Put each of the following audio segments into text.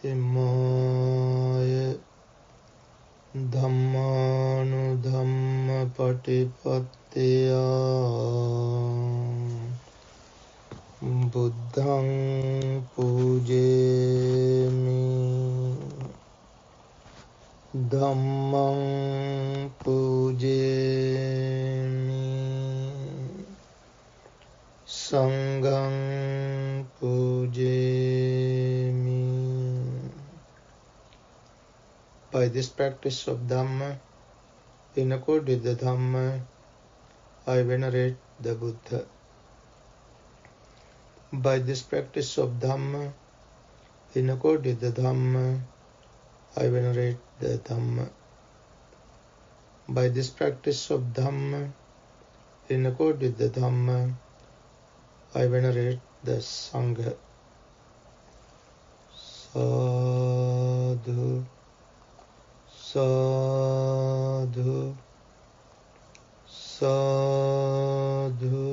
imaya Dhammanudhamma patipattiya Buddhaṃ pujemi Dhammaṃ pujemi Sanghaṃ pujemi. By this practice of Dhamma, in accord with the Dhamma, I venerate the Buddha. By this practice of Dhamma, in accord with the Dhamma, I venerate the Dhamma. By this practice of Dhamma, in accord with the Dhamma, I venerate the Sangha. Sadhu, sadhu, sadhu.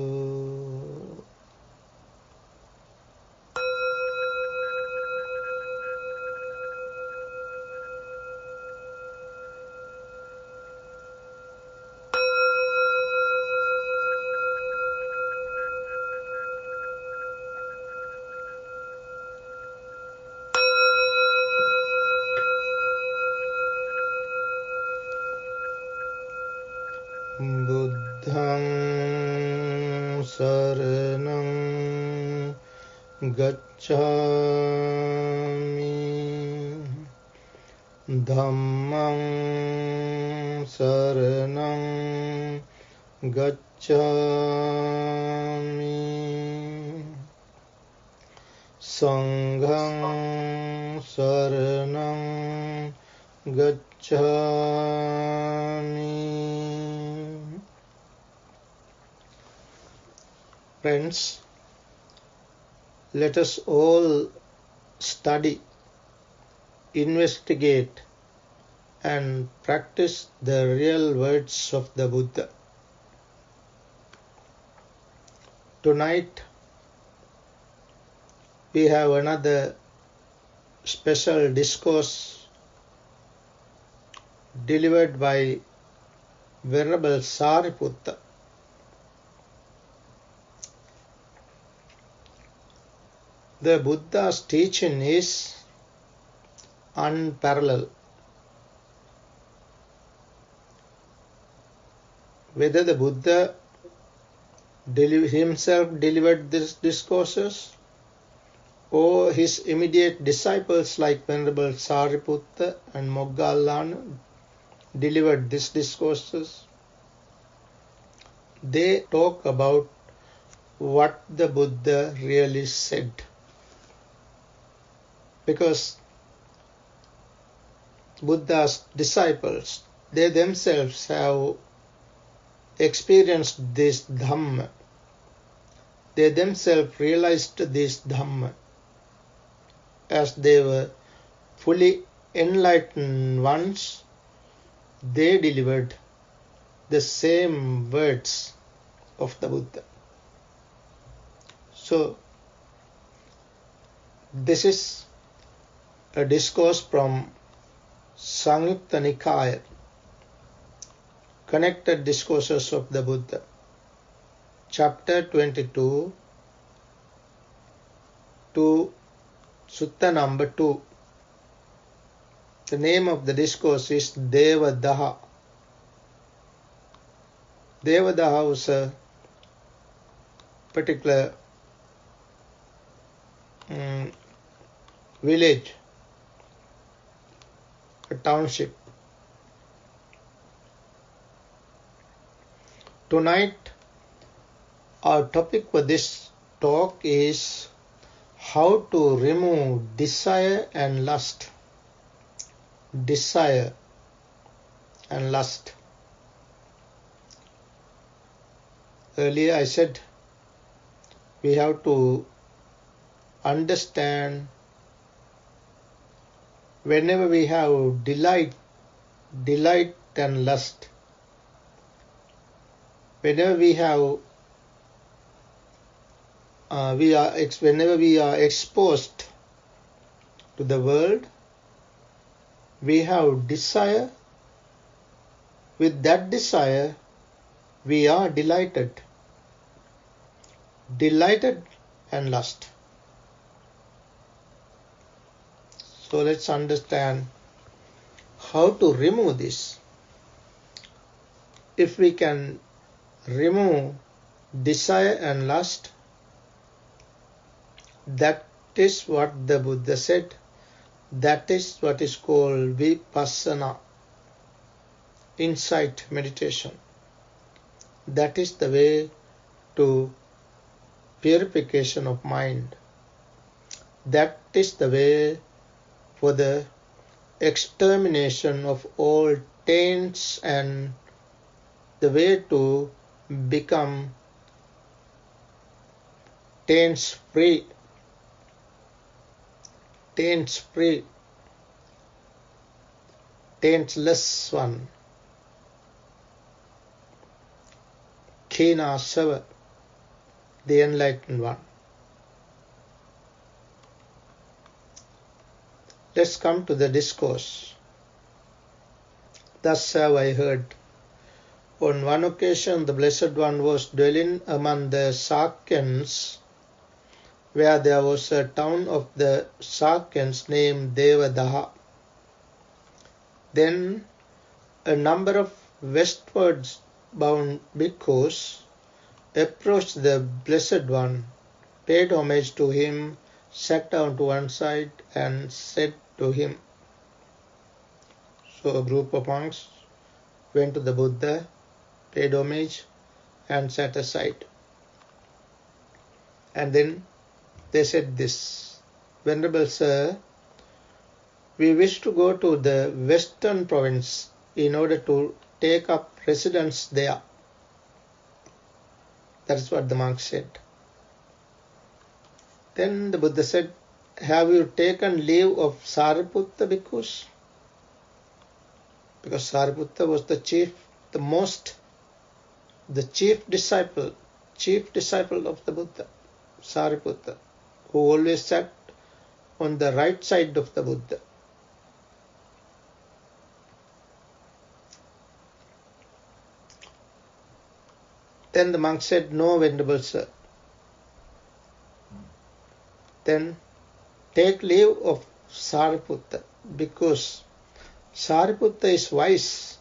Buddhaṃ saranaṃ gacchāmi Dhammaṃ saranaṃ gacchāmi Sanghaṃ saranaṃ gacchāmi. Friends, let us all study, investigate, and practice the real words of the Buddha. Tonight, we have another special discourse delivered by Venerable Sariputta. The Buddha's teaching is unparalleled. Whether the Buddha himself delivered these discourses or his immediate disciples like Venerable Sariputta and Moggallana delivered these discourses, they talk about what the Buddha really said. Because Buddha's disciples, they themselves have experienced this Dhamma. They themselves realized this Dhamma. As they were fully enlightened ones, they delivered the same words of the Buddha. So, this is a discourse from Samyutta Nikaya, Connected Discourses of the Buddha, Chapter 22 to Sutta number 2. The name of the discourse is Devadaha. Devadaha was a particular village, a township. Tonight, our topic for this talk is how to remove desire and lust. Desire and lust. Earlier I said we have to understand whenever we have delight and lust, whenever we have whenever we are exposed to the world, we have desire. With that desire, we are delighted. Delighted and lust. So let's understand how to remove this. If we can remove desire and lust, that is what the Buddha said. That is what is called vipassana, insight meditation. That is the way to purification of mind. That is the way for the extermination of all taints and the way to become taints free. Taints free. Taintless one. Kena Sava, the enlightened one. Let's come to the discourse. Thus have I heard. On one occasion the Blessed One was dwelling among the Sakyans, where there was a town of the Sakyans named Devadaha. Then a number of westwards bound bhikkhus approached the Blessed One, paid homage to him, sat down to one side and said to him. So a group of monks went to the Buddha, paid homage and sat aside. And then they said this, Venerable Sir, we wish to go to the western province in order to take up residence there. That is what the monk said. Then the Buddha said, have you taken leave of Sariputta bhikkhus? Because Sariputta was the chief disciple of the Buddha, Sariputta, who always sat on the right side of the Buddha. Then the monk said, no, Venerable Sir. Then take leave of Sariputta, because Sariputta is wise.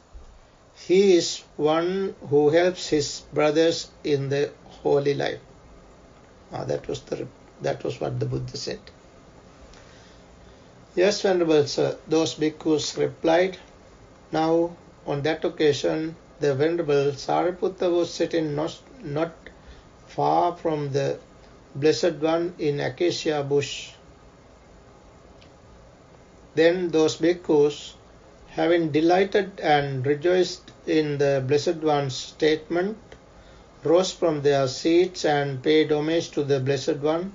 He is one who helps his brothers in the holy life. That was what the Buddha said. Yes, Venerable Sir, those bhikkhus replied. Now, on that occasion, the Venerable Sariputta was sitting not far from the Blessed One in acacia bush. Then those bhikkhus, having delighted and rejoiced in the Blessed One's statement, rose from their seats and paid homage to the Blessed One.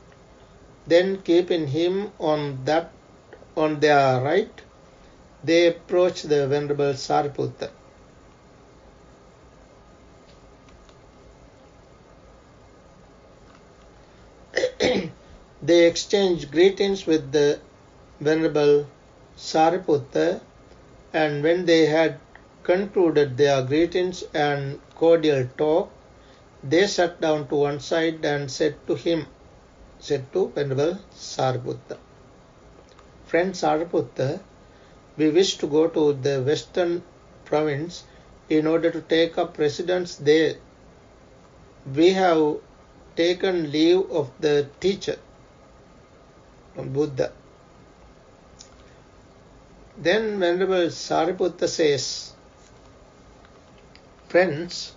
Then, keeping him on their right, they approached the Venerable Sariputta. They exchanged greetings with the Venerable Sariputta, and when they had concluded their greetings and cordial talk, they sat down to one side and said to Venerable Sariputta, Friend Sariputta, we wish to go to the western province in order to take up residence there. We have taken leave of the teacher, Buddha. Then Venerable Sariputta says, Friends,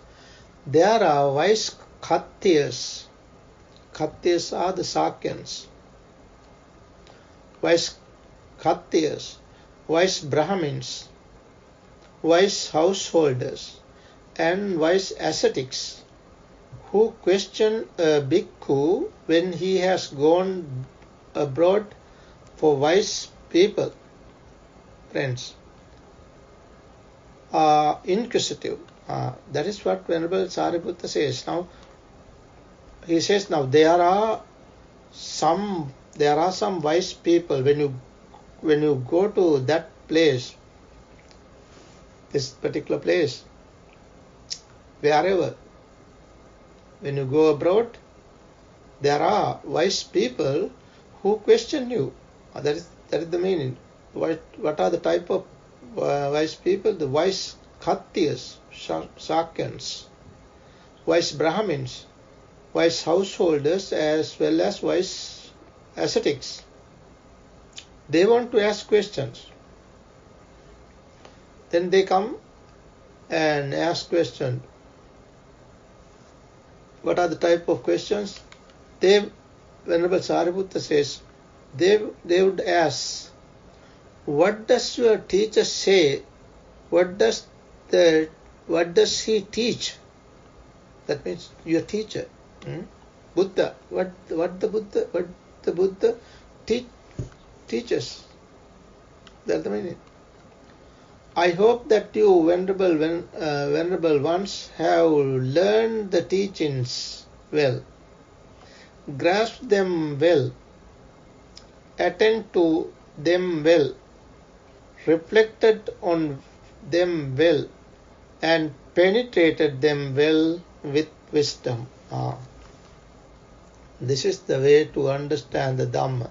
there are wise Khattiyas. Khattiyas are the Sakyans. Wise Khattiyas, wise Brahmins, wise householders, and wise ascetics who question a bhikkhu when he has gone abroad for wise people. Friends, are inquisitive. That is what Venerable Sariputta says. Now, he says, now there are some wise people. When you when you go to that place, this particular place, wherever, when you go abroad, there are wise people who question you. That is the meaning. What are the type of wise people? The wise Khattiyas, Shakyans, wise Brahmins, wise householders, as well as wise ascetics. They want to ask questions. Then they come and ask questions. What are the type of questions? Venerable Sariputta says, they would ask, what does your teacher say? What does he teach? That means your teacher, Buddha. What the Buddha teaches. That's the meaning. I hope that you, venerable ones, have learned the teachings well, grasp them well, attend to them well, reflected on them well, and penetrated them well with wisdom. This is the way to understand the Dhamma.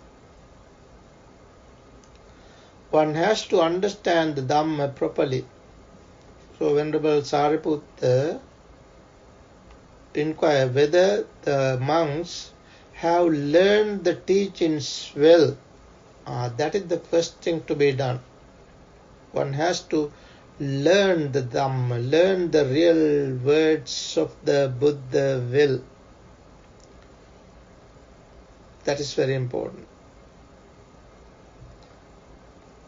One has to understand the Dhamma properly. So Venerable Sariputta inquired whether the monks have learned the teachings well. That is the first thing to be done. One has to learn the Dhamma, learn the real words of the Buddha well. That is very important.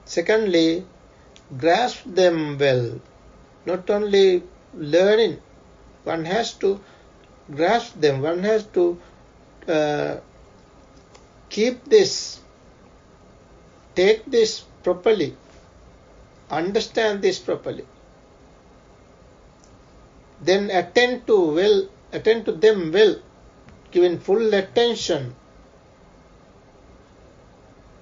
Secondly, grasp them well. Not only learning, one has to grasp them. One has to keep this, take this properly, understand this properly. Then attend to them well, giving full attention.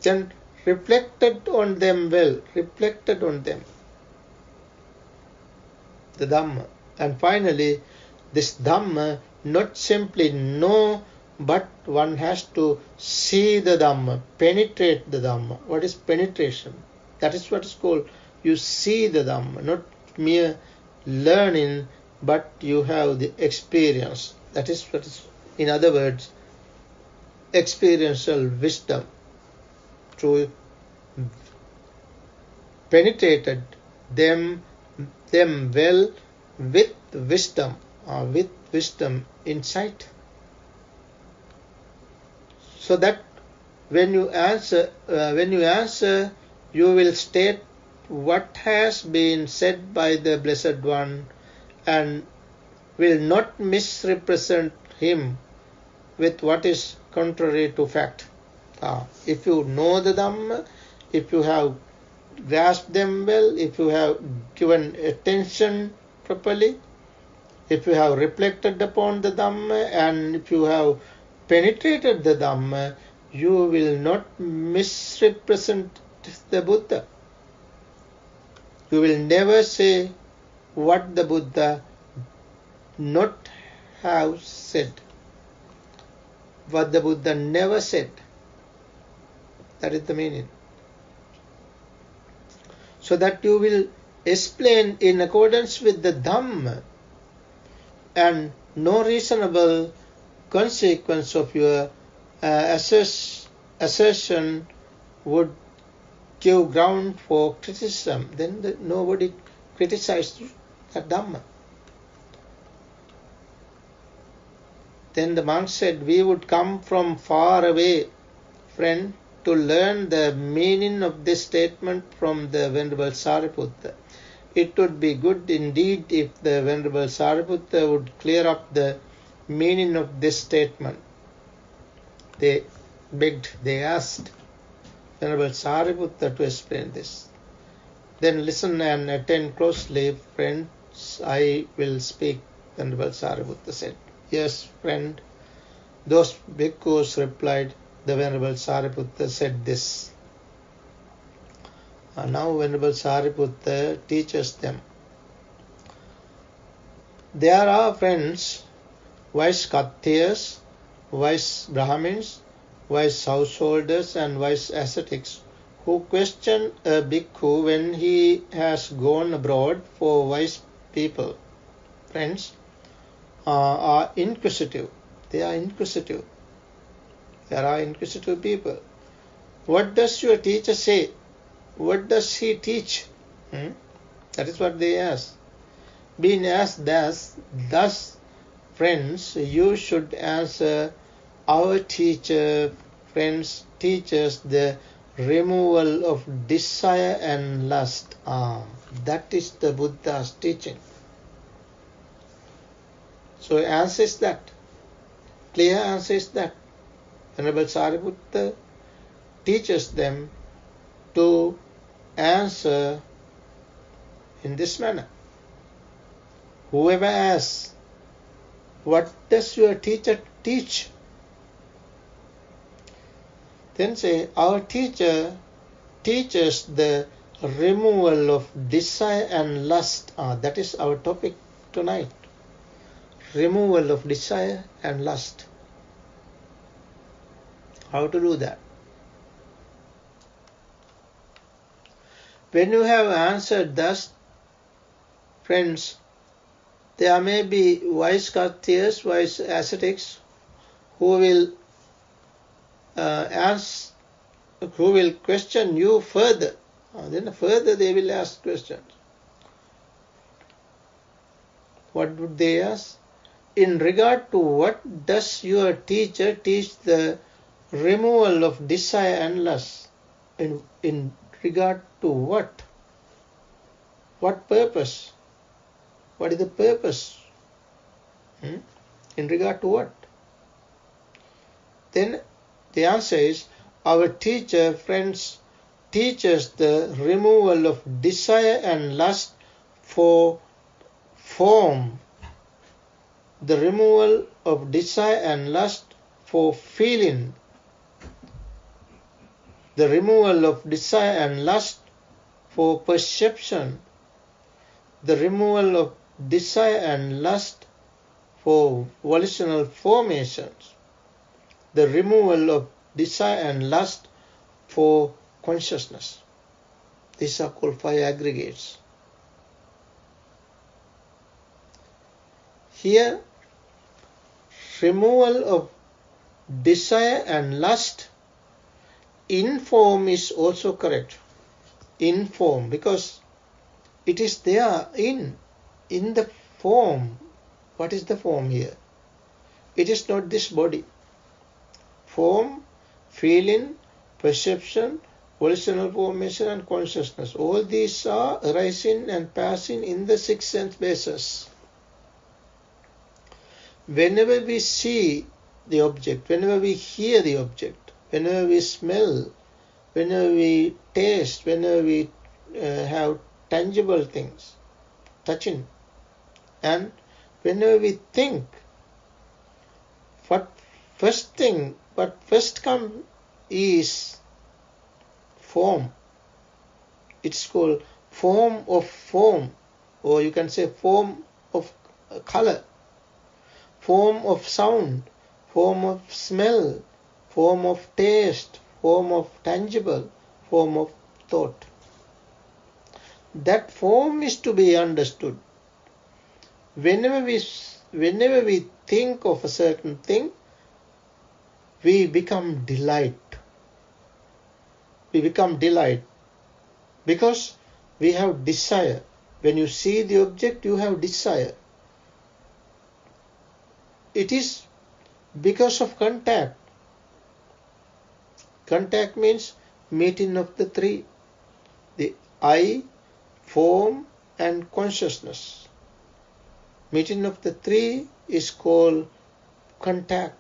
Then reflected on them well, reflected on them, the Dhamma. And finally, this Dhamma, not simply know, but one has to see the Dhamma, penetrate the Dhamma. What is penetration? That is what is called, you see the Dhamma, not mere learning, but you have the experience. That is what is, in other words, experiential wisdom. To penetrated them well with wisdom, insight. So that when you answer, you will state what has been said by the Blessed One, and will not misrepresent him with what is contrary to fact. If you know the Dhamma, if you have grasped them well, if you have given attention properly, if you have reflected upon the Dhamma, and if you have penetrated the Dhamma, you will not misrepresent the Buddha. You will never say what the Buddha not have said, what the Buddha never said. That is the meaning. So that you will explain in accordance with the Dhamma, and no reasonable consequence of your assertion would give ground for criticism. Then nobody criticized that Dhamma. Then the monk said, we would come from far away, friend, to learn the meaning of this statement from the Venerable Sariputta. It would be good indeed if the Venerable Sariputta would clear up the meaning of this statement. They asked Venerable Sariputta to explain this. Then listen and attend closely, friends, I will speak, Venerable Sariputta said. Yes, friend. Those bhikkhus replied, the Venerable Sariputta said this. Now Venerable Sariputta teaches them. There are friends, wise Kshatriyas, wise Brahmins, wise householders and wise ascetics who question a bhikkhu when he has gone abroad for wise people. Friends are inquisitive. They are inquisitive. There are inquisitive people. What does your teacher say? What does he teach? That is what they ask. Being asked thus, friends, you should answer, our teacher, friends, teaches the removal of desire and lust. That is the Buddha's teaching. So answer is that. Clear answer is that. Venerable Sariputta teaches them to answer in this manner. Whoever asks, what does your teacher teach? Then say, our teacher teaches the removal of desire and lust. That is our topic tonight. Removal of desire and lust. How to do that? When you have answered thus, friends, there may be wise Kshatriyas, wise ascetics who will question you further. Then further they will ask questions. What would they ask? In regard to what does your teacher teach the removal of desire and lust? In regard to what? What purpose? What is the purpose? In regard to what? Then the answer is, our teacher, friends, teaches the removal of desire and lust for form. The removal of desire and lust for feeling. The removal of desire and lust for perception. The removal of desire and lust for volitional formations. The removal of desire and lust for consciousness. These are called 5 aggregates. Here, removal of desire and lust in form is also correct. In form, because it is there in the form. What is the form here? It is not this body. Form, feeling, perception, volitional formation and consciousness. All these are arising and passing in the 6 sense bases. Whenever we see the object, whenever we hear the object, whenever we smell, whenever we taste, whenever we have tangible things, touching, and whenever we think, what first comes is form. It's called form of form, or you can say form of color, form of sound, form of smell, form of taste, form of tangible, form of thought. That form is to be understood. Whenever we think of a certain thing, we become delight. We become delight because we have desire. When you see the object, you have desire. It is because of contact. Contact means meeting of the 3. The I, form and consciousness. Meeting of the 3 is called contact.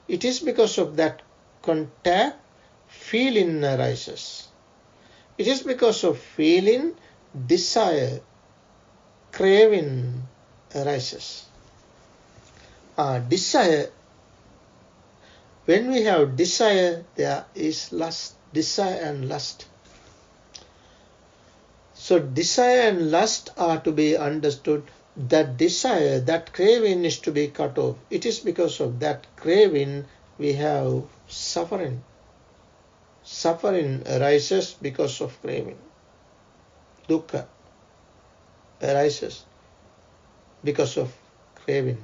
It is because of that contact feeling arises. It is because of feeling desire, craving arises. Desire, when we have desire, there is lust, desire and lust. So desire and lust are to be understood. That desire, that craving is to be cut off. It is because of that craving we have suffering. Suffering arises because of craving. Dukkha arises because of craving.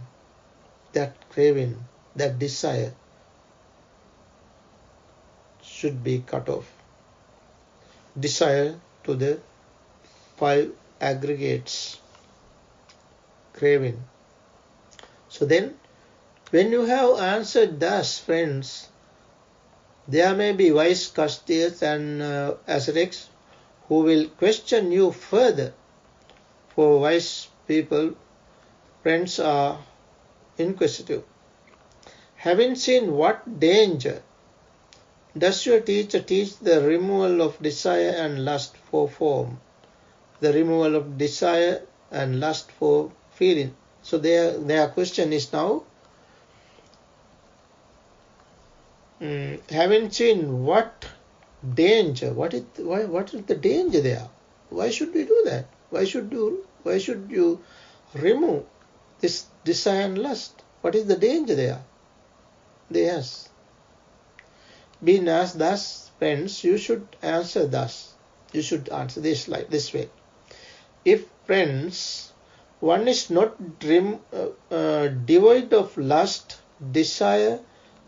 That craving, that desire should be cut off. Desire to the 5 aggregates. Craving. So then, when you have answered thus, friends, there may be wise Kastiyas and ascetics who will question you further. For wise people, friends are inquisitive. Having seen what danger does your teacher teach the removal of desire and lust for form, the removal of desire and lust for feeling? So their question is now, having seen what danger, what is the danger there? Why should we do that? Why should you remove this desire and lust? What is the danger there? They ask. Being asked thus, friends, you should answer thus. You should answer this like this way. If, friends, one is not devoid of lust, desire,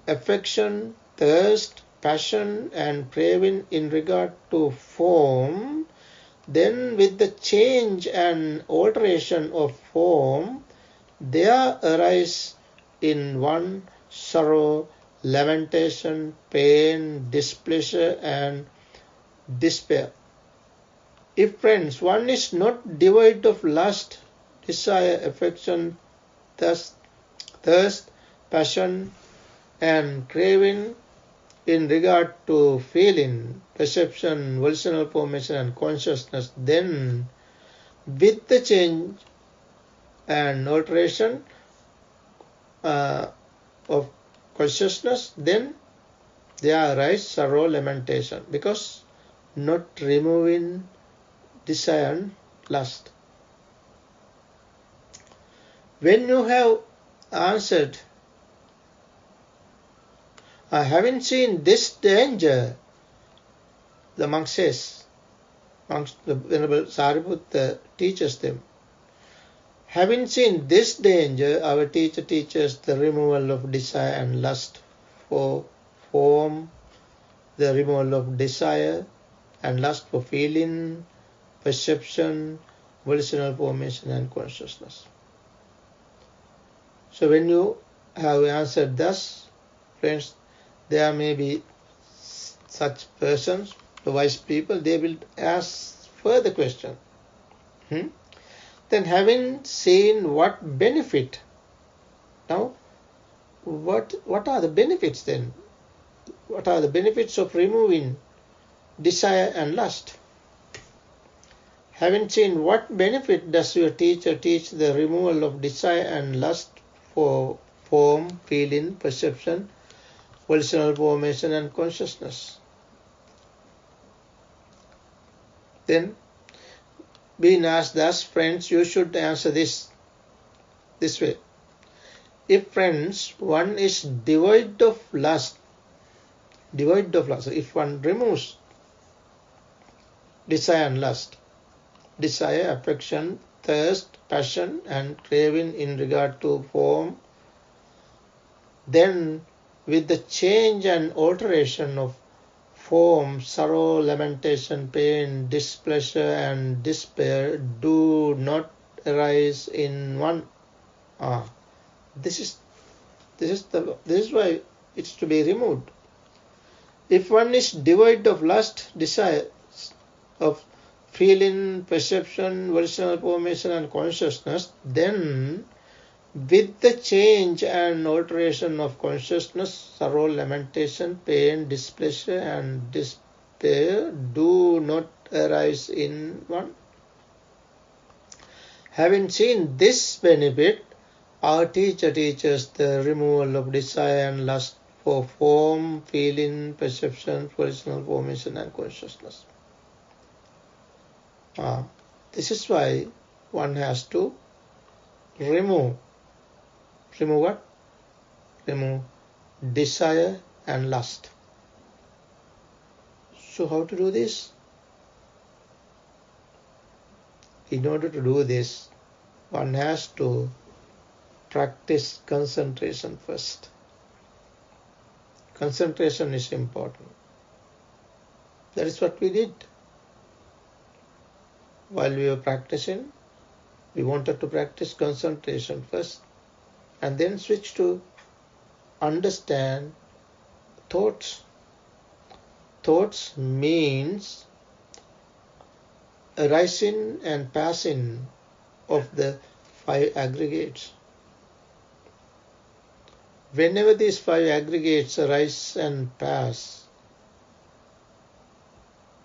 affection, thirst, passion and craving in regard to form, then with the change and alteration of form, there arise in one sorrow, lamentation, pain, displeasure and despair. If, friends, one is not devoid of lust, desire, affection, thirst, passion and craving in regard to feeling, perception, volitional formation and consciousness, then with the change and alteration of consciousness, then there arise sorrow, lamentation, because not removing desire and lust. When you have answered, having seen this danger, the monk says, the Venerable Sariputta teaches them, having seen this danger, our teacher teaches the removal of desire and lust for form, the removal of desire and lust for feeling, perception, volitional formation and consciousness. So when you have answered thus, friends, there may be such persons, the wise people, they will ask further question. Then having seen what benefit, now what are the benefits then? What are the benefits of removing desire and lust? Having seen what benefit does your teacher teach the removal of desire and lust for form, feeling, perception, volitional formation and consciousness? Then, being asked thus, friends, you should answer this way. If, friends, one is devoid of lust, if one removes desire and lust, desire, affection, thirst, passion and craving in regard to form, then with the change and alteration of form, sorrow, lamentation, pain, displeasure and despair do not arise in one. This is why it's to be removed. If one is devoid of lust, desire, of feeling, perception, volitional formation and consciousness, then with the change and alteration of consciousness, sorrow, lamentation, pain, displeasure and despair do not arise in one. Having seen this benefit, our teacher teaches the removal of desire and lust for form, feeling, perception, volitional formation and consciousness. This is why one has to remove what? Remove desire and lust. So how to do this? In order to do this, one has to practice concentration first. Concentration is important. That is what we did. While we were practicing, we wanted to practice concentration first and then switch to understand thoughts. Thoughts means arising and passing of the 5 aggregates. Whenever these 5 aggregates arise and pass,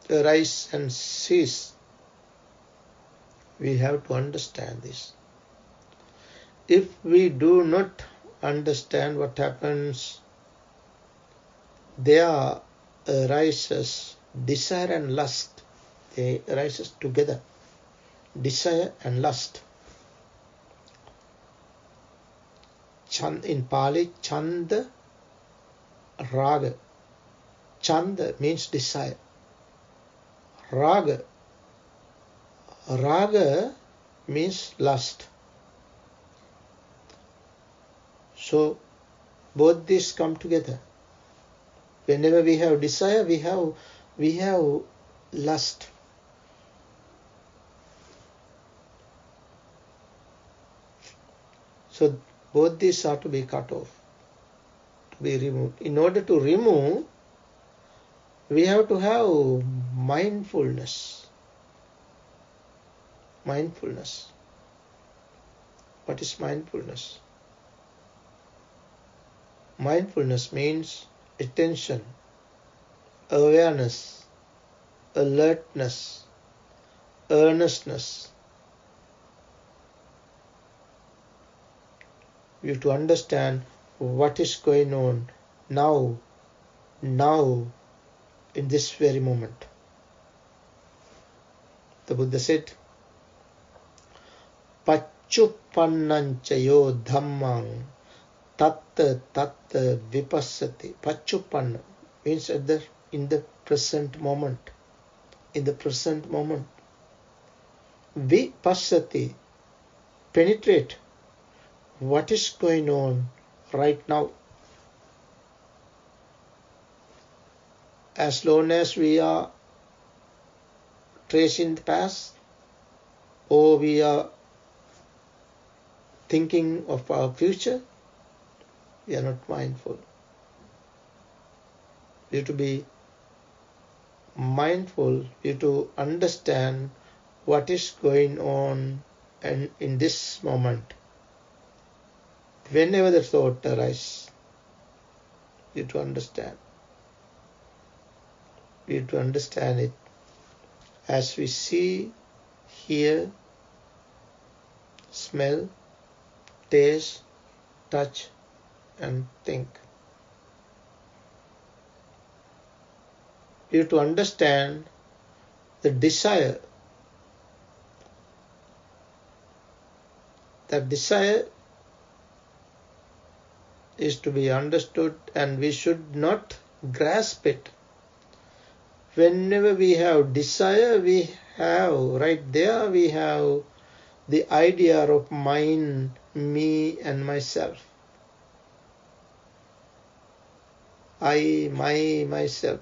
arise and cease, we have to understand this. If we do not understand what happens, there arises desire and lust. They arises together. Desire and lust. In Pali, Chanda, Raga. Chanda means desire. Raga. Raga means lust. So both these come together. Whenever we have desire, we have lust. So both these are to be cut off, to be removed. In order to remove, we have to have mindfulness. Mindfulness. What is mindfulness? Mindfulness means attention, awareness, alertness, earnestness. You have to understand what is going on now, in this very moment. The Buddha said, Pachupannanchayo dhammang tatta vipassati. Pachupanna means in the present moment. In the present moment. Vipassati, penetrate what is going on right now. As long as we are tracing the past, or we are thinking of our future, we are not mindful. We have to be mindful, we have to understand what is going on and in this moment. Whenever the thought arises, you have to understand. We have to understand it as we see, hear, smell, taste, touch, and think. You have to understand the desire. That desire is to be understood, and we should not grasp it. Whenever we have desire, we have, right there, we have the idea of mine, me, and myself. I, myself.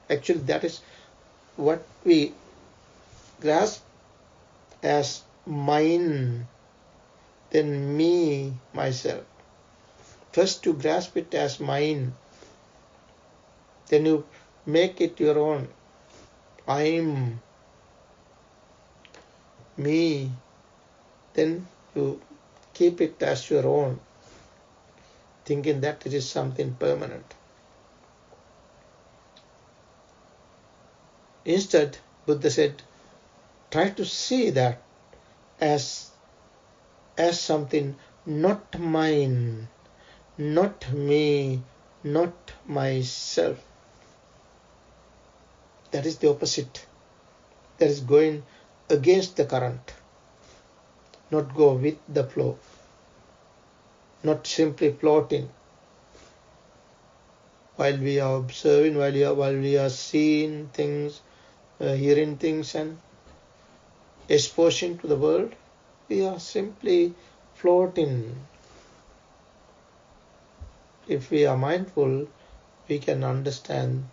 Actually, that is what we grasp as mine, then me, myself. First you grasp it as mine, then you make it your own. I'm, me, then you keep it as your own, thinking that it is something permanent. Instead, Buddha said, try to see that as something not mine, not me, not myself. That is the opposite. That is going against the current, not go with the flow, not simply floating. While we are observing, while we are seeing things, hearing things and exposing to the world, we are simply floating. If we are mindful, we can understand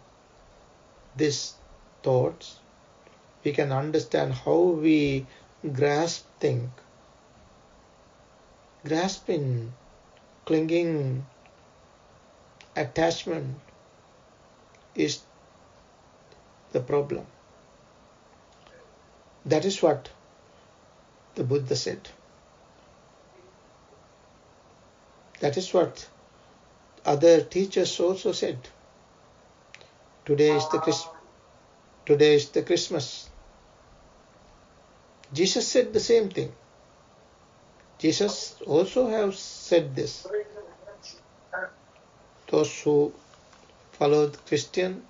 these thoughts. We can understand how we grasp things. Grasping, clinging, attachment is the problem. That is what the Buddha said. That is what other teachers also said. Today is the Christmas. Jesus said the same thing. Jesus also has said this. Those who follow the Christians,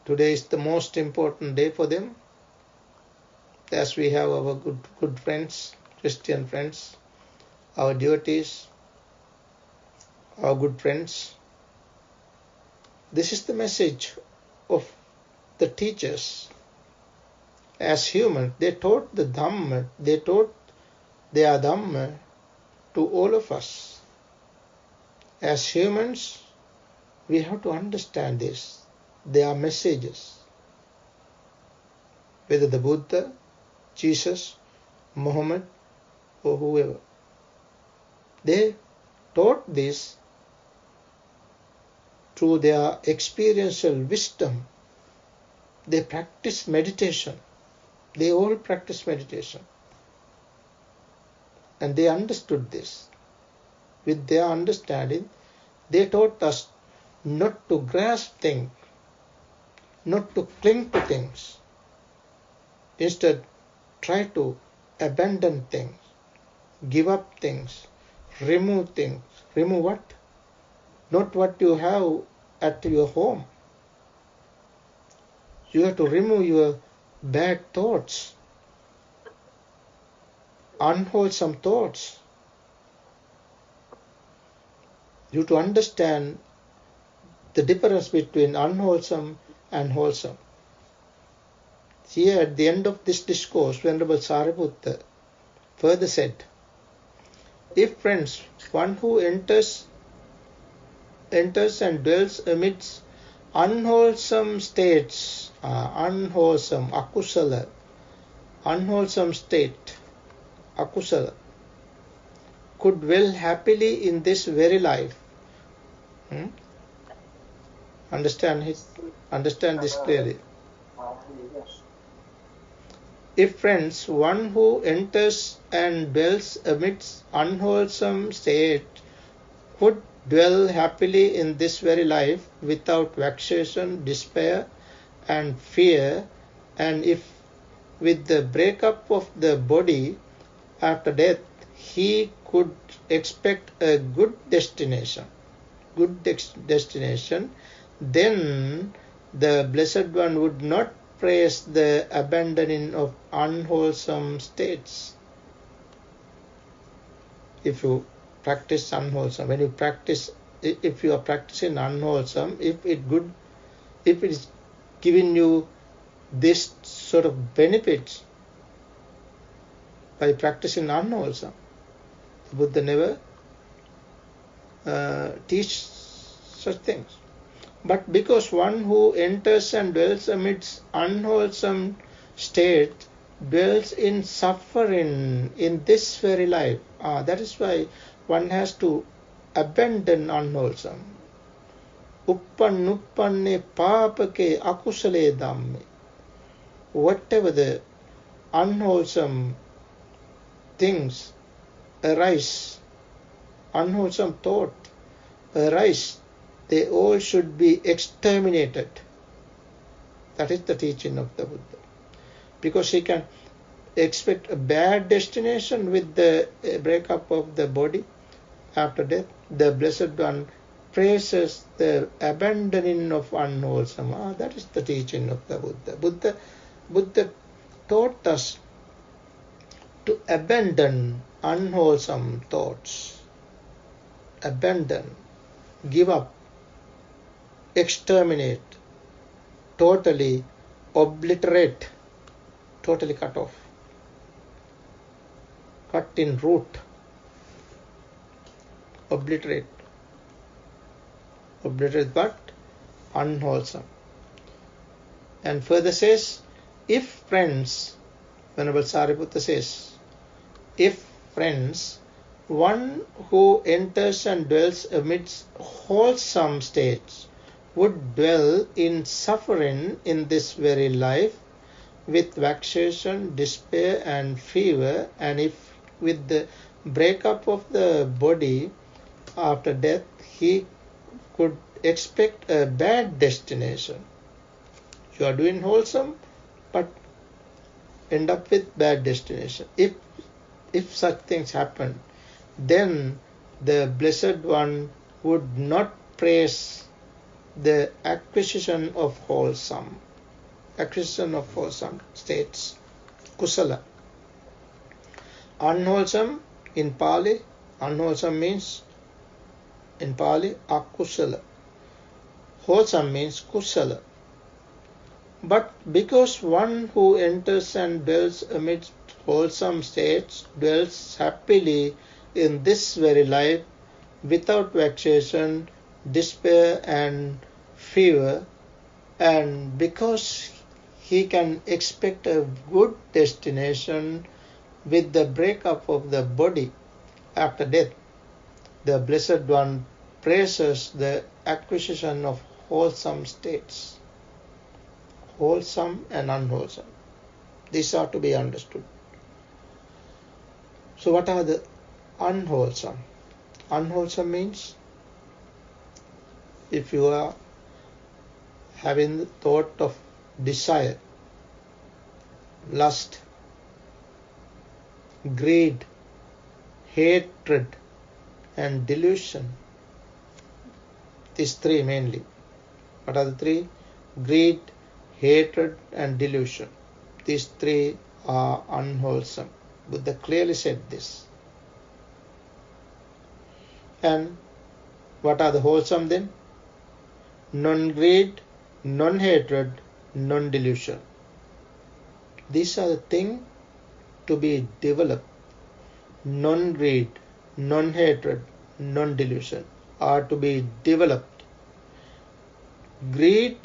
today is the most important day for them. As we have our good friends, Christian friends, our devotees, our good friends. This is the message of the teachers. As humans, they taught the Dhamma, they taught their Dhamma to all of us. As humans, we have to understand this. They are messages. Whether the Buddha, Jesus, Muhammad, or whoever. They taught this through their experiential wisdom. They practice meditation. They all practice meditation. And they understood this. With their understanding, they taught us not to grasp things, not to cling to things. Instead, try to abandon things, give up things, remove things. Remove what? Not what you have at your home. You have to remove your bad thoughts, unwholesome thoughts. You have to understand the difference between unwholesome and wholesome. Here at the end of this discourse, Venerable Sariputta further said, if friends, one who enters and dwells amidst unwholesome states, unwholesome, akusala, unwholesome state, akusala, could dwell happily in this very life. Understand this clearly. If friends, one who enters and dwells amidst unwholesome state could dwell happily in this very life without vexation, despair and fear, and if with the breakup of the body after death he could expect a good destination, then the Blessed One would not praise the abandoning of unwholesome states. If you practice unwholesome, if you are practicing unwholesome, if it is giving you this sort of benefits by practicing unwholesome, the Buddha never teach such things. But because one who enters and dwells amidst unwholesome state dwells in suffering in this very life, that is why one has to abandon unwholesome. Uppanne papake akusale dhamme. Whatever the unwholesome things arise, unwholesome thought arise, they all should be exterminated. That is the teaching of the Buddha. Because he can expect a bad destination with the breakup of the body after death. The Blessed One praises the abandoning of unwholesome. That is the teaching of the Buddha. Buddha taught us to abandon unwholesome thoughts. Abandon, give up, exterminate, totally obliterate, totally cut off, cut in root, obliterate but unwholesome. And further says, if friends, Venerable Sariputta says, if friends, one who enters and dwells amidst wholesome states would dwell in suffering in this very life with vexation, despair and fever, and if with the breakup of the body after death he could expect a bad destination. You are doing wholesome but end up with bad destination. If such things happen, then the Blessed One would not praise the acquisition of wholesome states, kusala. Unwholesome in Pali, unwholesome means in Pali akusala. Wholesome means kusala. But because one who enters and dwells amidst wholesome states dwells happily in this very life without vexation, despair and fear, and because he can expect a good destination with the breakup of the body after death, the Blessed One praises the acquisition of wholesome states, wholesome and unwholesome. These are to be understood. So what are the unwholesome? Unwholesome means if you are having the thought of desire, lust, greed, hatred and delusion. These three mainly. What are the three? Greed, hatred and delusion. These three are unwholesome. Buddha clearly said this. And what are the wholesome then? Non-greed, non-hatred, non-delusion. These are the things to be developed. Non-greed, non-hatred, non-delusion are to be developed. Greed,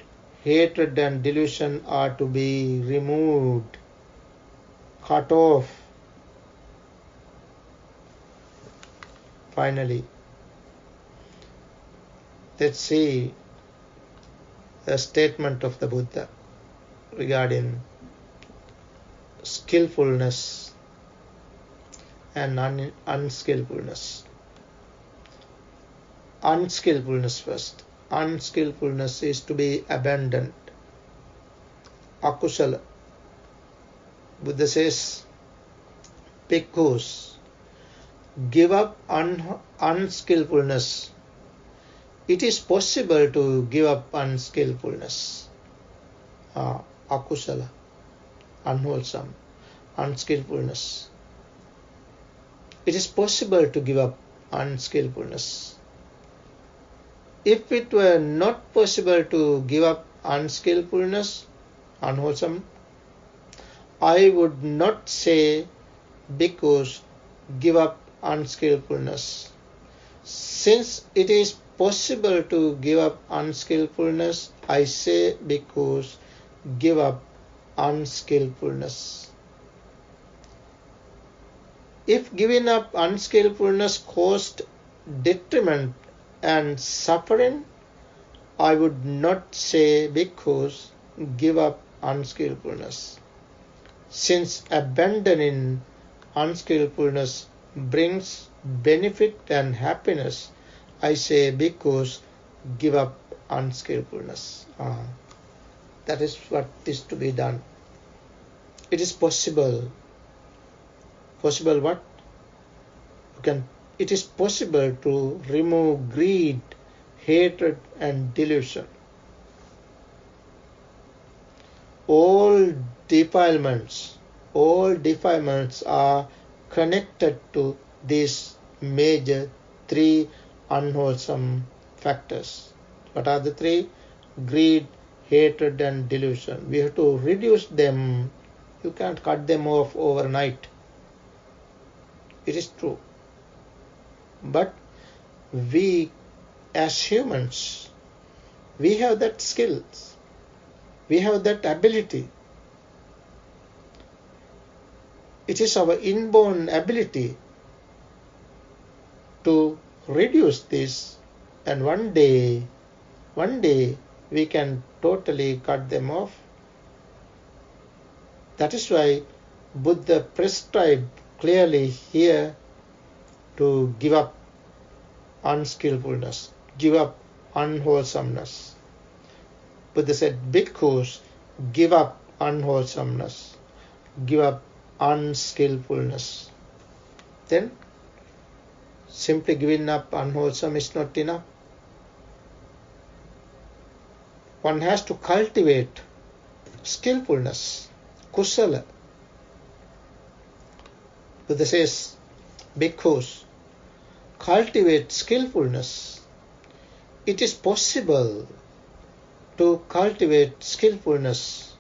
hatred and delusion are to be removed, cut off. Finally, let's see a statement of the Buddha regarding skillfulness and unskillfulness. Unskillfulness first. Unskillfulness is to be abandoned. Akusala. Buddha says, bhikkhus, give up unskillfulness. It is possible to give up unskillfulness. Akusala, unwholesome, unskillfulness. It is possible to give up unskillfulness. If it were not possible to give up unskillfulness, unwholesome, I would not say because give up unskillfulness. Since it is possible to give up unskillfulness, I say because give up unskillfulness. If giving up unskillfulness caused detriment and suffering, I would not say because give up unskillfulness. Since abandoning unskillfulness brings benefit and happiness, I say because give up unskillfulness. That is what is to be done. It is possible. Possible what? It is possible to remove greed, hatred and delusion. All defilements, all defilements are connected to these major three unwholesome factors. What are the three? Greed, hatred and delusion. We have to reduce them. You can't cut them off overnight. It is true. But we as humans, we have that skills. We have that ability. It is our inborn ability to reduce this, and one day we can totally cut them off. That is why Buddha prescribed clearly here to give up unskillfulness, give up unwholesomeness. Buddha said, bhikkhus, give up unwholesomeness, give up unskillfulness. Then simply giving up unwholesome is not enough. One has to cultivate skillfulness, kusala. Buddha says, bhikkhus, cultivate skillfulness. It is possible to cultivate skillfulness.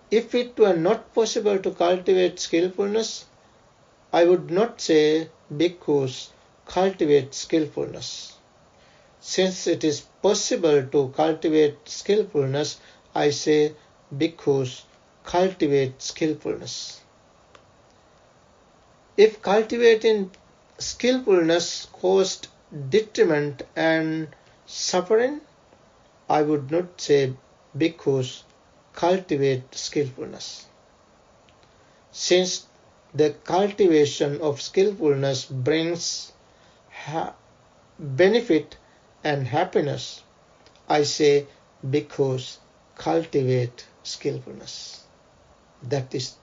If it were not possible to cultivate skillfulness, I would not say bhikkhus cultivate skillfulness. Since it is possible to cultivate skillfulness, I say bhikkhus cultivate skillfulness. If cultivating skillfulness caused detriment and suffering, I would not say bhikkhus cultivate skillfulness. Since the cultivation of skillfulness brings benefit and happiness, I say bhikkhus cultivate skillfulness. That is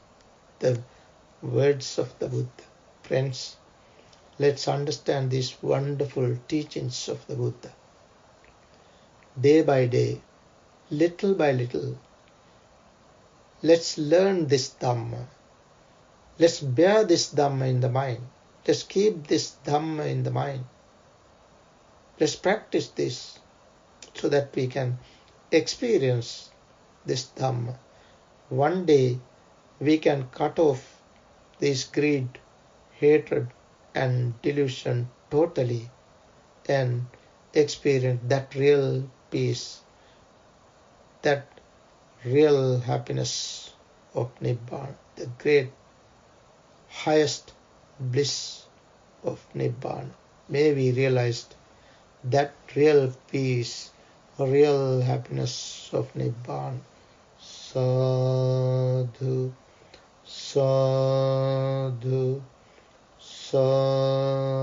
the words of the Buddha. Friends, let's understand these wonderful teachings of the Buddha. Day by day, little by little, let's learn this Dhamma. Let's bear this Dhamma in the mind. Let's keep this Dhamma in the mind. Let's practice this so that we can experience this Dhamma. One day we can cut off this greed, hatred and delusion totally and experience that real peace, that real happiness of Nibbana, the great highest bliss of Nibbana. May we realize that real peace, real happiness of Nibbana. Sadhu, sadhu, sadhu.